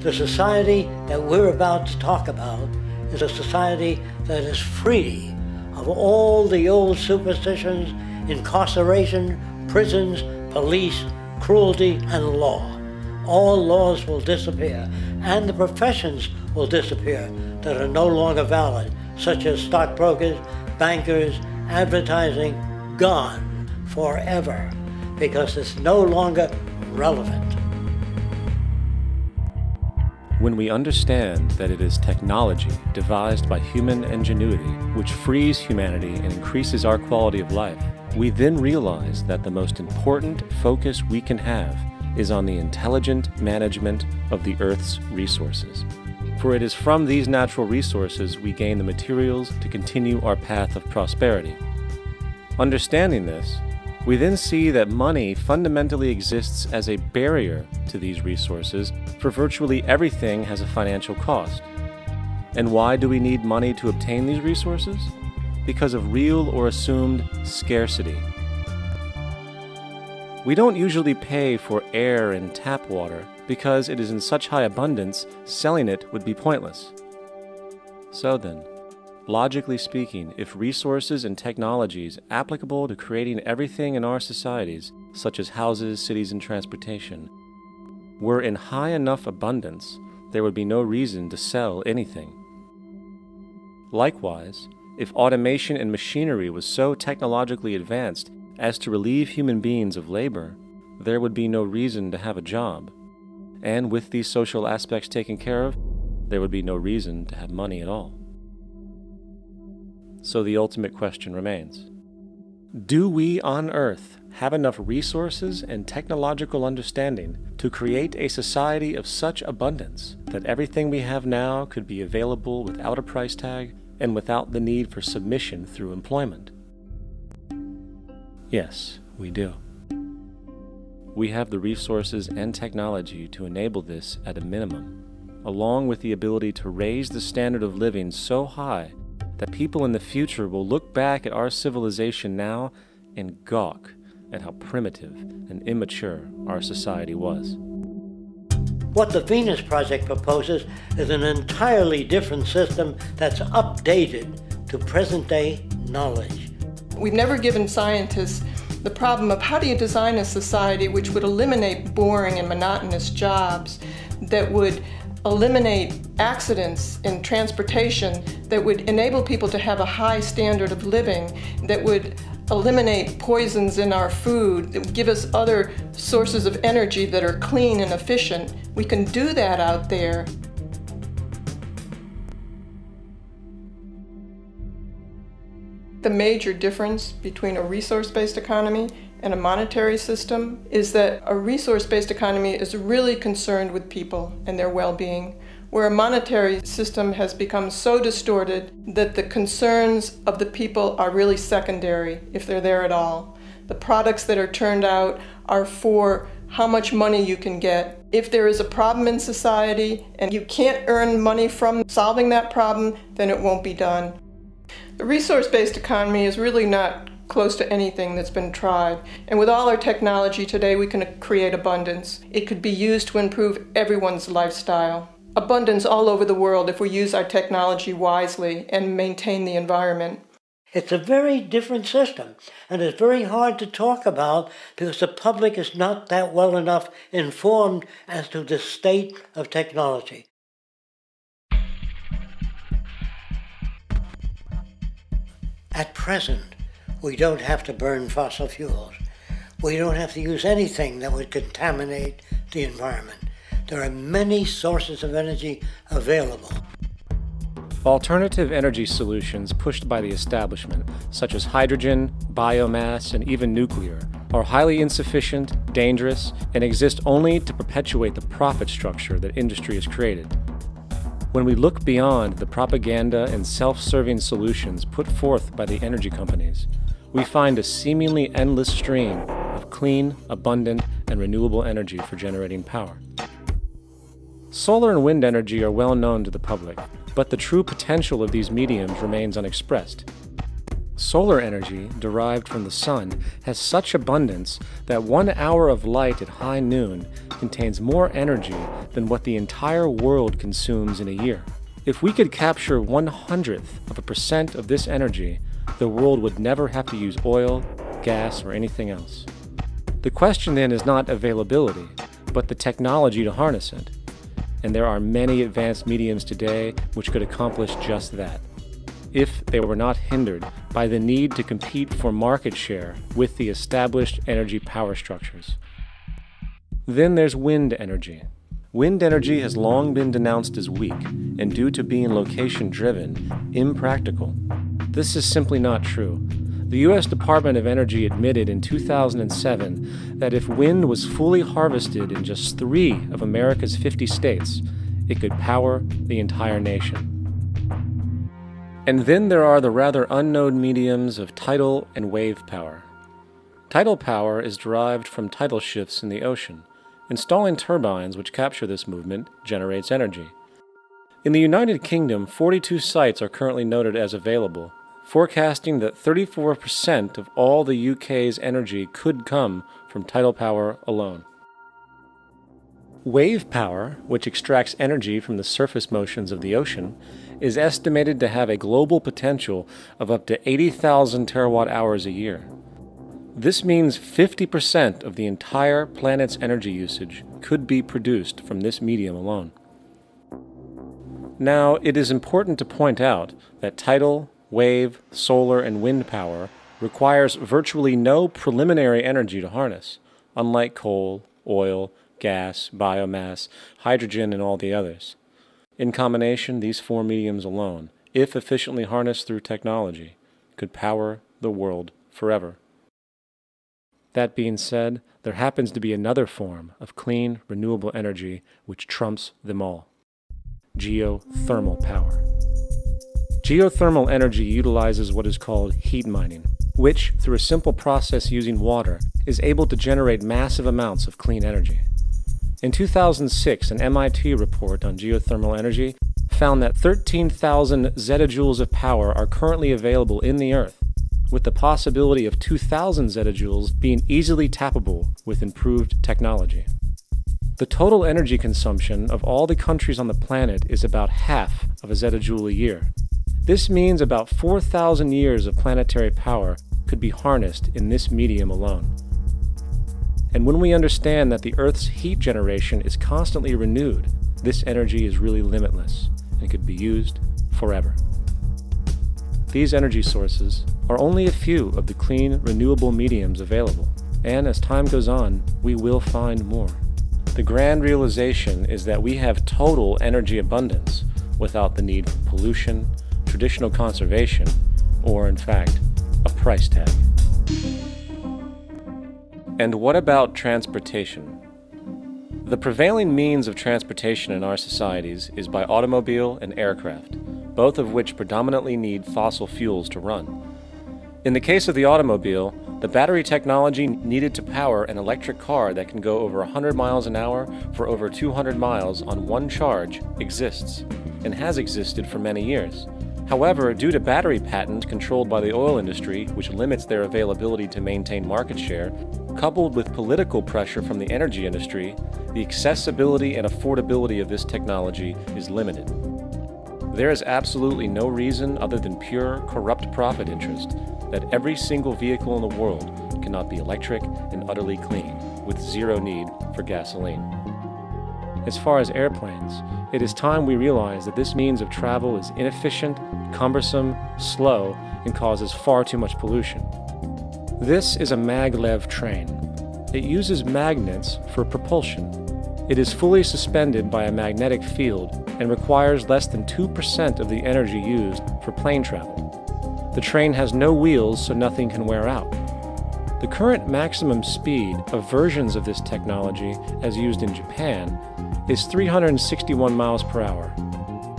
The society that we're about to talk about is a society that is free of all the old superstitions, incarceration, prisons, police, cruelty, and law. All laws will disappear, and the professions will disappear that are no longer valid, such as stockbrokers, bankers, advertising, gone forever, because it's no longer relevant. When we understand that it is technology devised by human ingenuity which frees humanity and increases our quality of life, we then realize that the most important focus we can have is on the intelligent management of the Earth's resources. For it is from these natural resources we gain the materials to continue our path of prosperity. Understanding this, we then see that money fundamentally exists as a barrier to these resources, for virtually everything has a financial cost. And why do we need money to obtain these resources? Because of real or assumed scarcity. We don't usually pay for air and tap water because it is in such high abundance, selling it would be pointless. So then, logically speaking, if resources and technologies applicable to creating everything in our societies, such as houses, cities, and transportation, were in high enough abundance, there would be no reason to sell anything. Likewise, if automation and machinery was so technologically advanced as to relieve human beings of labor, there would be no reason to have a job. And with these social aspects taken care of, there would be no reason to have money at all. So the ultimate question remains: do we on Earth have enough resources and technological understanding to create a society of such abundance that everything we have now could be available without a price tag and without the need for submission through employment? Yes, we do. We have the resources and technology to enable this at a minimum, along with the ability to raise the standard of living so high that people in the future will look back at our civilization now and gawk at how primitive and immature our society was. What the Venus Project proposes is an entirely different system that's updated to present-day knowledge. We've never given scientists the problem of how do you design a society which would eliminate boring and monotonous jobs, that would eliminate accidents in transportation, that would enable people to have a high standard of living, that would eliminate poisons in our food, that would give us other sources of energy that are clean and efficient. We can do that out there. The major difference between a resource-based economy and a monetary system is that a resource-based economy is really concerned with people and their well-being, where a monetary system has become so distorted that the concerns of the people are really secondary, if they're there at all. The products that are turned out are for how much money you can get. If there is a problem in society and you can't earn money from solving that problem, then it won't be done. The resource-based economy is really not close to anything that's been tried. And with all our technology today, we can create abundance. It could be used to improve everyone's lifestyle. Abundance all over the world if we use our technology wisely and maintain the environment. It's a very different system, and it's very hard to talk about because the public is not that well enough informed as to the state of technology. At present, we don't have to burn fossil fuels. We don't have to use anything that would contaminate the environment. There are many sources of energy available. Alternative energy solutions pushed by the establishment, such as hydrogen, biomass, and even nuclear, are highly insufficient, dangerous, and exist only to perpetuate the profit structure that industry has created. When we look beyond the propaganda and self-serving solutions put forth by the energy companies, we find a seemingly endless stream of clean, abundant, and renewable energy for generating power. Solar and wind energy are well known to the public, but the true potential of these mediums remains unexpressed. Solar energy, derived from the sun, has such abundance that 1 hour of light at high noon contains more energy than what the entire world consumes in a year. If we could capture 1/100% of this energy, the world would never have to use oil, gas, or anything else. The question then is not availability, but the technology to harness it. And there are many advanced mediums today which could accomplish just that, if they were not hindered by the need to compete for market share with the established energy power structures. Then there's wind energy. Wind energy has long been denounced as weak, and due to being location-driven, impractical. This is simply not true. The U.S. Department of Energy admitted in 2007 that if wind was fully harvested in just 3 of America's 50 states, it could power the entire nation. And then there are the rather unknown mediums of tidal and wave power. Tidal power is derived from tidal shifts in the ocean. Installing turbines which capture this movement generates energy. In the United Kingdom, 42 sites are currently noted as available, forecasting that 34% of all the UK's energy could come from tidal power alone. Wave power, which extracts energy from the surface motions of the ocean, is estimated to have a global potential of up to 80,000 terawatt-hours a year. This means 50% of the entire planet's energy usage could be produced from this medium alone. Now, it is important to point out that tidal, wave, solar, and wind power requires virtually no preliminary energy to harness, unlike coal, oil, gas, biomass, hydrogen, and all the others. In combination, these 4 mediums alone, if efficiently harnessed through technology, could power the world forever. That being said, there happens to be another form of clean, renewable energy which trumps them all: geothermal power. Geothermal energy utilizes what is called heat mining, which, through a simple process using water, is able to generate massive amounts of clean energy. In 2006, an MIT report on geothermal energy found that 13,000 zettajoules of power are currently available in the Earth, with the possibility of 2,000 zettajoules being easily tappable with improved technology. The total energy consumption of all the countries on the planet is about half of a zettajoule a year. This means about 4,000 years of planetary power could be harnessed in this medium alone. And when we understand that the Earth's heat generation is constantly renewed, this energy is really limitless and could be used forever. These energy sources are only a few of the clean, renewable mediums available, and as time goes on, we will find more. The grand realization is that we have total energy abundance without the need for pollution, traditional conservation, or in fact, a price tag. And what about transportation? The prevailing means of transportation in our societies is by automobile and aircraft, both of which predominantly need fossil fuels to run. In the case of the automobile, the battery technology needed to power an electric car that can go over 100 miles an hour for over 200 miles on one charge exists, and has existed for many years. However, due to battery patents controlled by the oil industry, which limits their availability to maintain market share, coupled with political pressure from the energy industry, the accessibility and affordability of this technology is limited. There is absolutely no reason other than pure, corrupt profit interest that every single vehicle in the world cannot be electric and utterly clean, with zero need for gasoline. As far as airplanes, it is time we realize that this means of travel is inefficient, cumbersome, slow, and causes far too much pollution. This is a maglev train. It uses magnets for propulsion. It is fully suspended by a magnetic field and requires less than 2% of the energy used for plane travel. The train has no wheels, so nothing can wear out. The current maximum speed of versions of this technology, as used in Japan, is 361 miles per hour.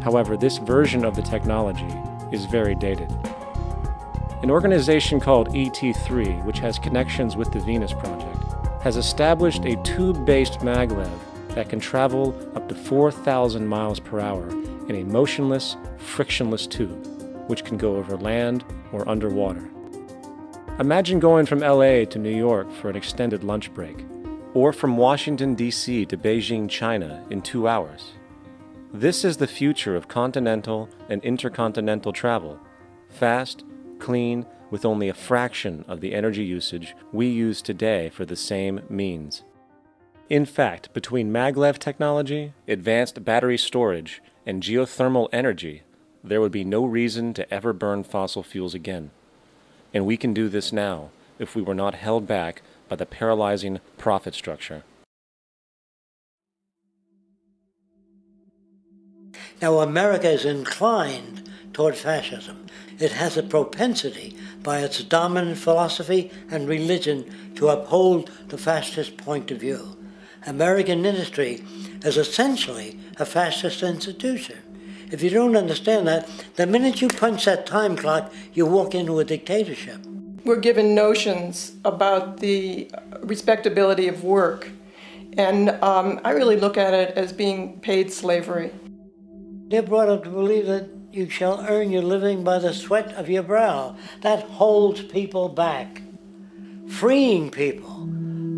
However, this version of the technology is very dated. An organization called ET3, which has connections with the Venus Project, has established a tube-based maglev that can travel up to 4,000 miles per hour in a motionless, frictionless tube. which can go over land or underwater. Imagine going from LA to New York for an extended lunch break, or from Washington, D.C. to Beijing, China in 2 hours. This is the future of continental and intercontinental travel, fast, clean, with only a fraction of the energy usage we use today for the same means. In fact, between maglev technology, advanced battery storage, and geothermal energy, there would be no reason to ever burn fossil fuels again. And we can do this now if we were not held back by the paralyzing profit structure. Now, America is inclined toward fascism. It has a propensity by its dominant philosophy and religion to uphold the fascist point of view. American industry is essentially a fascist institution. If you don't understand that, the minute you punch that time clock, you walk into a dictatorship. We're given notions about the respectability of work, and I really look at it as being paid slavery. They're brought up to believe that you shall earn your living by the sweat of your brow. That holds people back, freeing people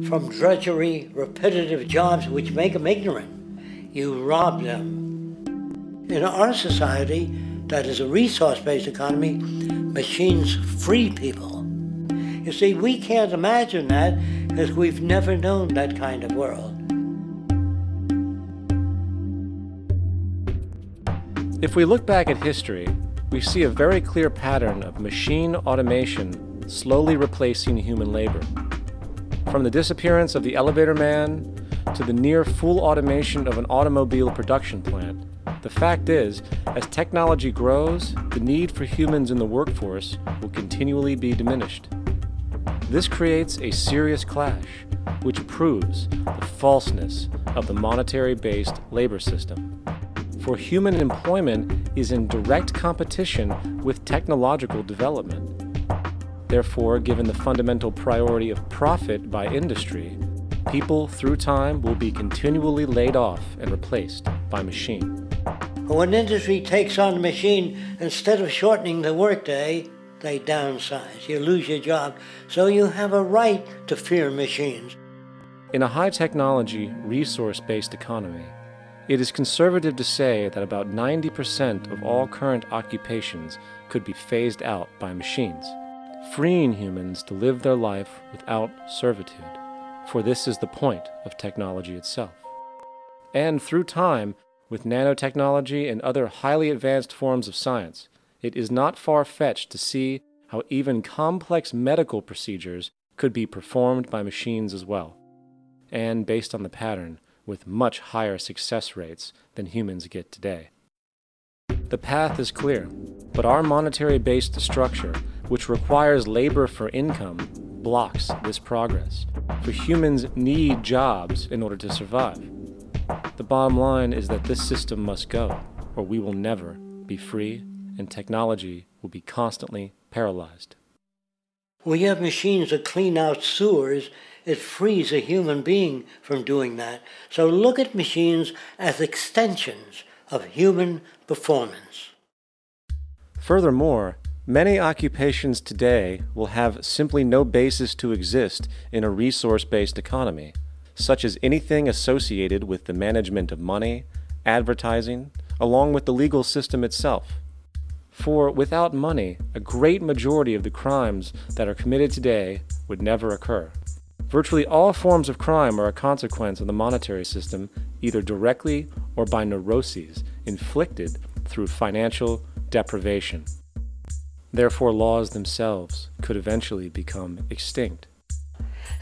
from drudgery, repetitive jobs which make them ignorant. You rob them. In our society, that is a resource-based economy, machines free people. You see, we can't imagine that because we've never known that kind of world. If we look back at history, we see a very clear pattern of machine automation slowly replacing human labor. From the disappearance of the elevator man to the near full automation of an automobile production plant, the fact is, as technology grows, the need for humans in the workforce will continually be diminished. This creates a serious clash, which proves the falseness of the monetary-based labor system. For human employment is in direct competition with technological development. Therefore, given the fundamental priority of profit by industry, people through time will be continually laid off and replaced by machine. When industry takes on a machine, instead of shortening the workday, they downsize. You lose your job, so you have a right to fear machines. In a high-technology, resource-based economy, it is conservative to say that about 90% of all current occupations could be phased out by machines, freeing humans to live their life without servitude, for this is the point of technology itself. And through time, with nanotechnology and other highly advanced forms of science, it is not far-fetched to see how even complex medical procedures could be performed by machines as well, and based on the pattern, with much higher success rates than humans get today. The path is clear, but our monetary-based structure, which requires labor for income, blocks this progress, for humans need jobs in order to survive. The bottom line is that this system must go, or we will never be free, and technology will be constantly paralyzed. We have machines that clean out sewers. It frees a human being from doing that. So look at machines as extensions of human performance. Furthermore, many occupations today will have simply no basis to exist in a resource-based economy, such as anything associated with the management of money, advertising, along with the legal system itself. For without money, a great majority of the crimes that are committed today would never occur. Virtually all forms of crime are a consequence of the monetary system, either directly or by neuroses inflicted through financial deprivation. Therefore, laws themselves could eventually become extinct.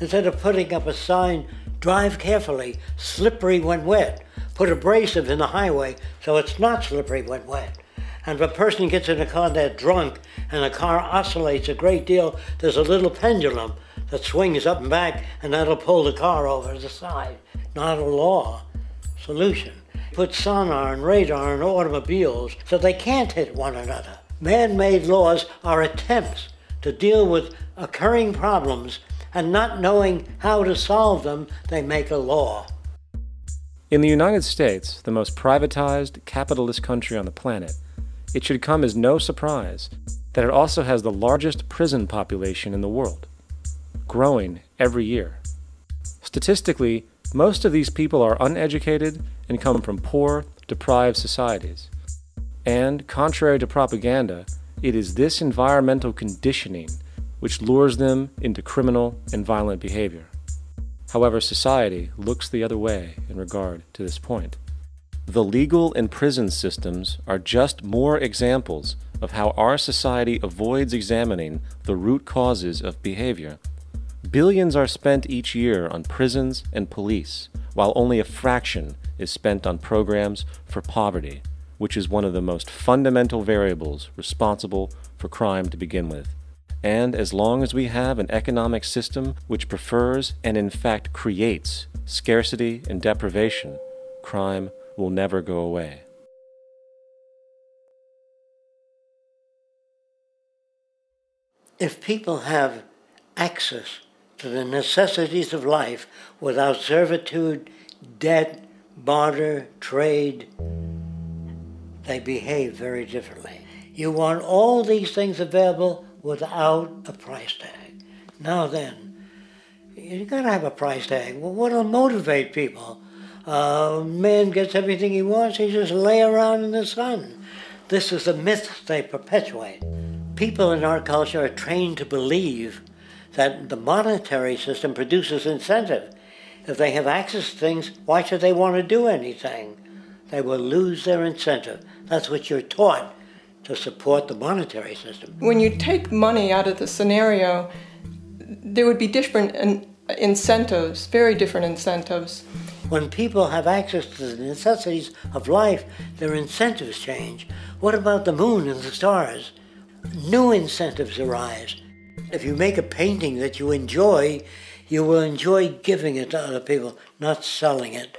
Instead of putting up a sign, drive carefully, slippery when wet, put abrasive in the highway so it's not slippery when wet. And if a person gets in a car they're drunk and the car oscillates a great deal, there's a little pendulum that swings up and back, and that'll pull the car over to the side. Not a law solution. Put sonar and radar in automobiles so they can't hit one another. Man-made laws are attempts to deal with occurring problems, and not knowing how to solve them, they make a law. In the United States, the most privatized, capitalist country on the planet, It should come as no surprise that it also has the largest prison population in the world, growing every year. Statistically, most of these people are uneducated and come from poor, deprived societies. And, contrary to propaganda, it is this environmental conditioning which lures them into criminal and violent behavior. However, society looks the other way in regard to this point. The legal and prison systems are just more examples of how our society avoids examining the root causes of behavior. Billions are spent each year on prisons and police, while only a fraction is spent on programs for poverty, which is one of the most fundamental variables responsible for crime to begin with. And as long as we have an economic system which prefers and in fact creates scarcity and deprivation, crime will never go away. If people have access to the necessities of life without servitude, debt, barter, trade, they behave very differently. You want all these things available without a price tag. Now then, you gotta have a price tag. Well, what'll motivate people? Man gets everything he wants, he just lay around in the sun. This is the myth they perpetuate. People in our culture are trained to believe that the monetary system produces incentive. If they have access to things, why should they want to do anything? They will lose their incentive. That's what you're taught to support the monetary system. When you take money out of the scenario, there would be different incentives, very different incentives. When people have access to the necessities of life, their incentives change. What about the moon and the stars? New incentives arise. If you make a painting that you will enjoy giving it to other people, not selling it.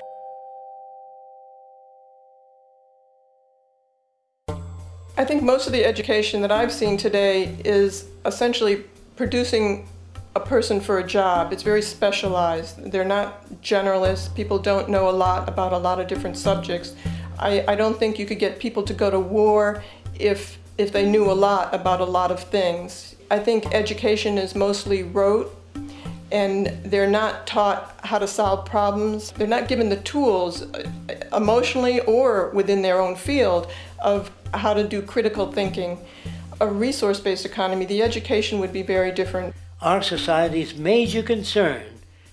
I think most of the education that I've seen today is essentially producing a person for a job. It's very specialized. They're not generalists. People don't know a lot about a lot of different subjects. I don't think you could get people to go to war if they knew a lot about a lot of things. I think education is mostly rote, and they're not taught how to solve problems. They're not given the tools, emotionally or within their own field, of how to do critical thinking. A resource-based economy, the education would be very different. Our society's major concern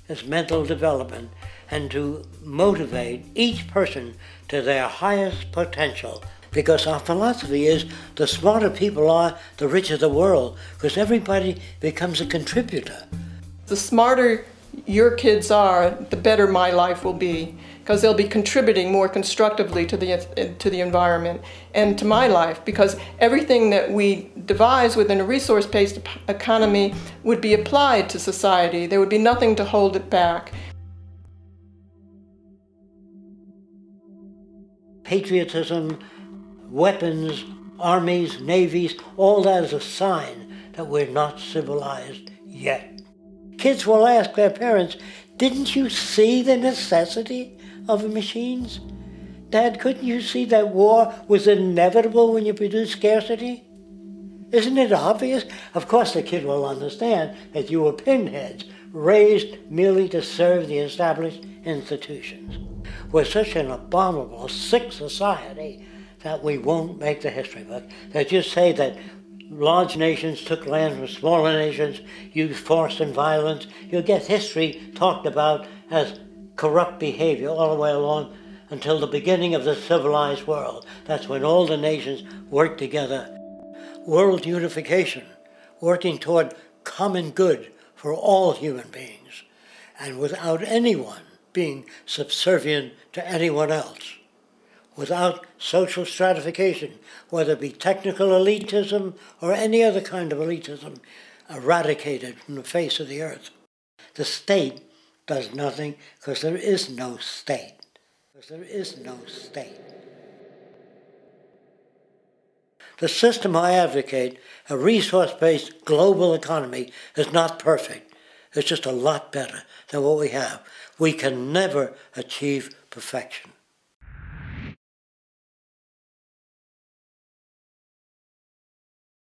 is mental development and to motivate each person to their highest potential. Because our philosophy is the smarter people are, the richer the world, because everybody becomes a contributor. The smarter your kids are, the better my life will be, because they'll be contributing more constructively to the environment and to my life, because everything that we devise within a resource-based economy would be applied to society. There would be nothing to hold it back. Patriotism, weapons, armies, navies, all that is a sign that we're not civilized yet. Kids will ask their parents, didn't you see the necessity of the machines? Dad, couldn't you see that war was inevitable when you produce scarcity? Isn't it obvious? Of course the kid will understand that you were pinheads, raised merely to serve the established institutions. We're such an abominable, sick society that we won't make the history book. They just say that large nations took land from smaller nations, used force and violence. You'll get history talked about as corrupt behavior all the way along until the beginning of the civilized world. That's when all the nations worked together. World unification, working toward common good for all human beings, and without anyone being subservient to anyone else. Without social stratification, whether it be technical elitism or any other kind of elitism, eradicated from the face of the earth. The state does nothing because there is no state. The system I advocate, a resource-based global economy, is not perfect. It's just a lot better than what we have. We can never achieve perfection.